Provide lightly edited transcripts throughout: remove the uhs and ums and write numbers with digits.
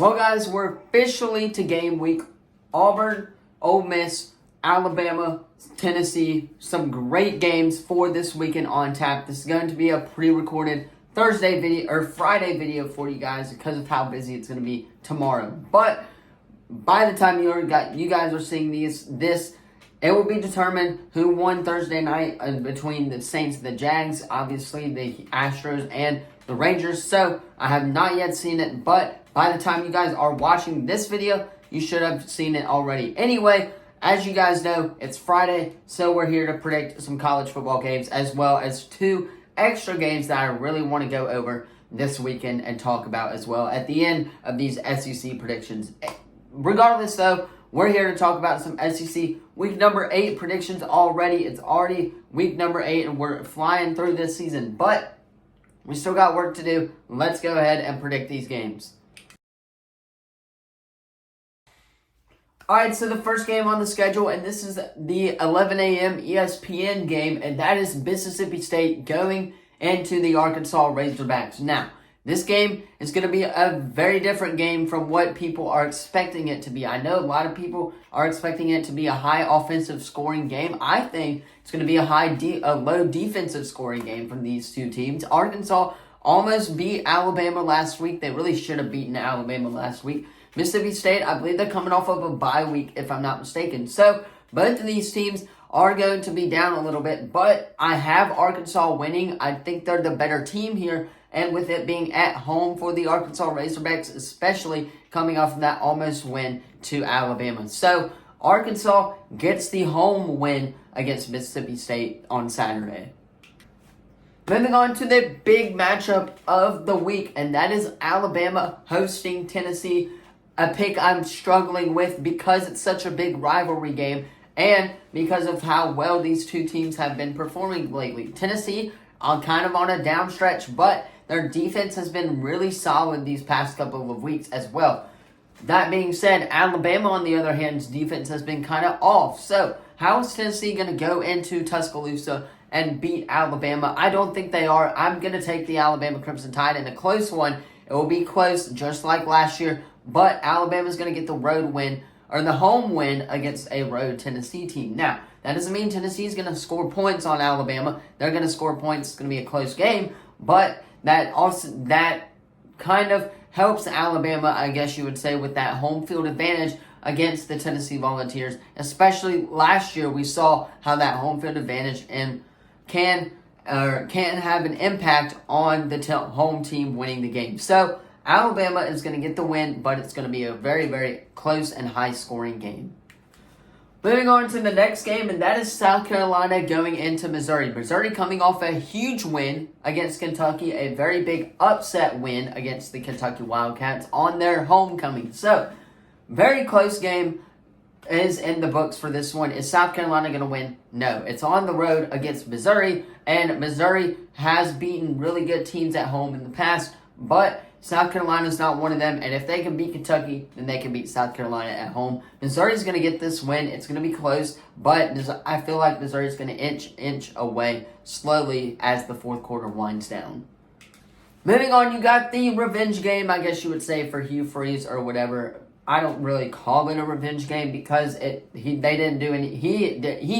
Well, guys, we're officially to game week. Auburn, Ole Miss, Alabama, Tennessee. Some great games for this weekend on tap. This is going to be a pre-recorded Thursday video or Friday video for you guys because of how busy it's going to be tomorrow. But by the time you guys are seeing this, it will be determined who won Thursday night between the Saints and the Jags, obviously the Astros and the Rangers. So I have not yet seen it, but by the time you guys are watching this video, you should have seen it already. Anyway, as you guys know, it's Friday, so we're here to predict some college football games as well as 2 extra games that I really want to go over this weekend and talk about as well at the end of these SEC predictions. Regardless, though, we're here to talk about some SEC week number 8 predictions already. It's already week number 8, and we're flying through this season, but we still got work to do. Let's go ahead and predict these games. Alright, so the first game on the schedule, and this is the 11 a.m. ESPN game, and that is Mississippi State going into the Arkansas Razorbacks. Now, this game is going to be a very different game from what people are expecting it to be. I know a lot of people are expecting it to be a high offensive scoring game. I think it's going to be a low defensive scoring game from these two teams. Arkansas almost beat Alabama last week. They really should have beaten Alabama last week. Mississippi State, I believe they're coming off of a bye week, if I'm not mistaken. So, both of these teams are going to be down a little bit, but I have Arkansas winning. I think they're the better team here, and with it being at home for the Arkansas Razorbacks, especially coming off of that almost win to Alabama. So, Arkansas gets the home win against Mississippi State on Saturday. Moving on to the big matchup of the week, and that is Alabama hosting Tennessee. A pick I'm struggling with because it's such a big rivalry game and because of how well these two teams have been performing lately. Tennessee kind of on a down stretch, but their defense has been really solid these past couple of weeks as well. That being said, Alabama, on the other hand's defense has been kind of off. So, how is Tennessee going to go into Tuscaloosa and beat Alabama? I don't think they are. I'm going to take the Alabama Crimson Tide in a close one. It will be close, just like last year. But Alabama's going to get the road win, or the home win, against a road Tennessee team. Now, that doesn't mean Tennessee's going to score points on Alabama. They're going to score points. It's going to be a close game. But that kind of helps Alabama, I guess you would say, with that home field advantage against the Tennessee Volunteers. Especially last year, we saw how that home field advantage can have an impact on the home team winning the game. So, Alabama is going to get the win, but it's going to be a very, very close and high-scoring game. Moving on to the next game, and that is South Carolina going into Missouri. Missouri coming off a huge win against Kentucky, a very big upset win against the Kentucky Wildcats on their homecoming. So, very close game is in the books for this one. Is South Carolina going to win? No. It's on the road against Missouri, and Missouri has beaten really good teams at home in the past, but South Carolina's not one of them, and if they can beat Kentucky, then they can beat South Carolina at home. Missouri's going to get this win. It's going to be close, but I feel like Missouri's going to inch away slowly as the fourth quarter winds down. Moving on, you got the revenge game, I guess you would say, for Hugh Freeze or whatever. I don't really call it a revenge game because he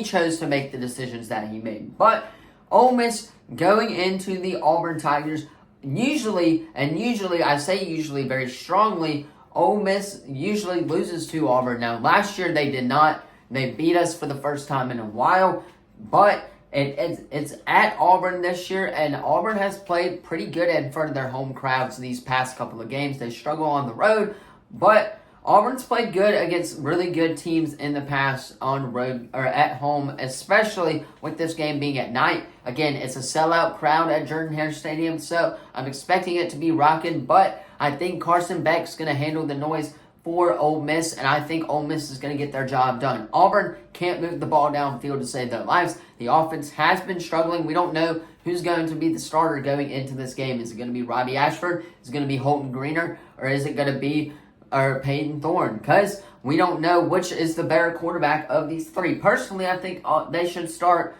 chose to make the decisions that he made. But Ole Miss going into the Auburn Tigers. Usually I say usually very strongly, Ole Miss usually loses to Auburn. Now, last year they did not. They beat us for the first time in a while, but it's at Auburn this year, and Auburn has played pretty good in front of their home crowds these past couple of games. They struggle on the road, but Auburn's played good against really good teams in the past on the road or at home, especially with this game being at night. Again, it's a sellout crowd at Jordan-Hare Stadium, so I'm expecting it to be rocking, but I think Carson Beck's going to handle the noise for Ole Miss, and I think Ole Miss is going to get their job done. Auburn can't move the ball downfield to save their lives. The offense has been struggling. We don't know who's going to be the starter going into this game. Is it going to be Robbie Ashford? Is it going to be Holton Greener? Or is it going to be Peyton Thorne? Because we don't know which is the better quarterback of these three. Personally, I think they should start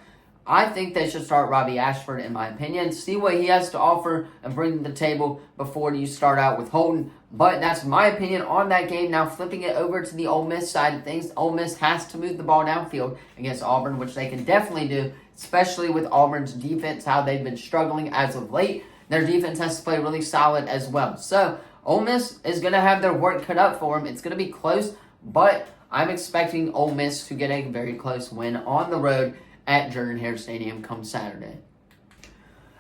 Robbie Ashford, in my opinion. See what he has to offer and bring to the table before you start out with Holton. But that's my opinion on that game. Now, flipping it over to the Ole Miss side of things, Ole Miss has to move the ball downfield against Auburn, which they can definitely do, especially with Auburn's defense, how they've been struggling as of late. Their defense has to play really solid as well. So, Ole Miss is going to have their work cut out for them. It's going to be close, but I'm expecting Ole Miss to get a very close win on the road at Jordan-Hare Stadium come Saturday.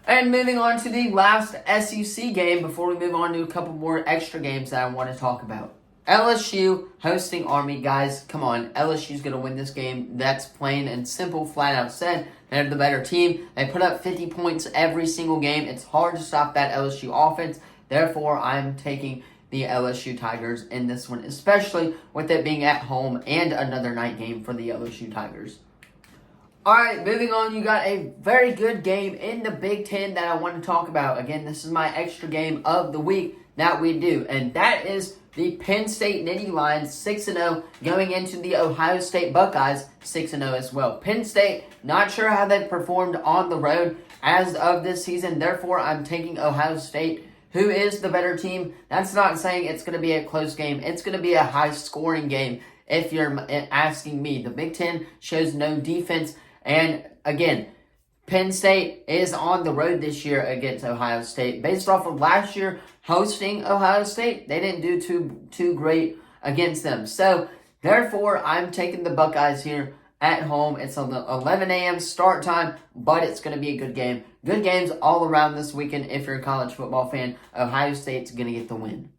And moving on to the last SEC game before we move on to a couple more extra games that I want to talk about. LSU hosting Army. Guys, come on. LSU's going to win this game. That's plain and simple, flat out said. They're the better team. They put up 50 points every single game. It's hard to stop that LSU offense. Therefore, I'm taking the LSU Tigers in this one, especially with it being at home and another night game for the LSU Tigers. Alright, moving on, you got a very good game in the Big Ten that I want to talk about. Again, this is my extra game of the week that we do, and that is the Penn State Nittany Lions 6-0 going into the Ohio State Buckeyes 6-0 as well. Penn State, not sure how they performed on the road as of this season, therefore I'm taking Ohio State, who is the better team. That's not saying it's going to be a close game. It's going to be a high-scoring game if you're asking me. The Big Ten shows no defense. And again, Penn State is on the road this year against Ohio State. Based off of last year hosting Ohio State, they didn't do too great against them. So, therefore, I'm taking the Buckeyes here at home. It's an 11 a.m. start time, but it's going to be a good game. Good games all around this weekend if you're a college football fan. Ohio State's going to get the win.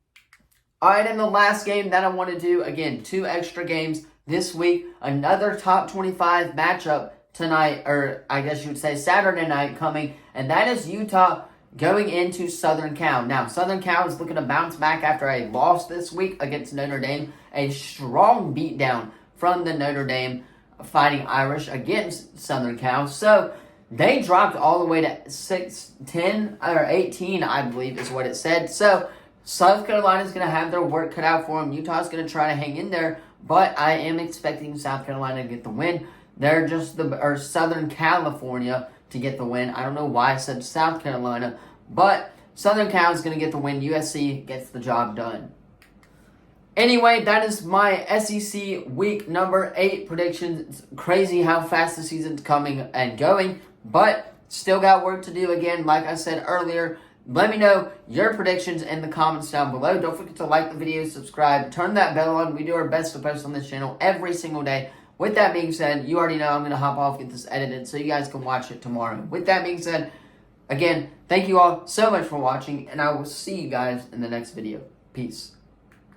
All right, and the last game that I want to do, again, 2 extra games this week. Another top 25 matchup tonight, or I guess you would say Saturday night coming, and that is Utah going into Southern Cal. Now, Southern Cal is looking to bounce back after a loss this week against Notre Dame. A strong beatdown from the Notre Dame Fighting Irish against Southern Cal. So, they dropped all the way to 6-10 or 18, I believe is what it said. So, South Carolina is going to have their work cut out for them. Utah's going to try to hang in there, but I am expecting South Carolina to get the win. They're just Southern California to get the win. I don't know why I said South Carolina, but Southern Cal is going to get the win. USC gets the job done. Anyway, that is my SEC week number 8 predictions. It's crazy how fast the season's coming and going, but still got work to do. Again, like I said earlier, let me know your predictions in the comments down below. Don't forget to like the video, subscribe, turn that bell on. We do our best to post on this channel every single day. With that being said, you already know I'm going to hop off, get this edited, so you guys can watch it tomorrow. With that being said, again, thank you all so much for watching, and I will see you guys in the next video. Peace.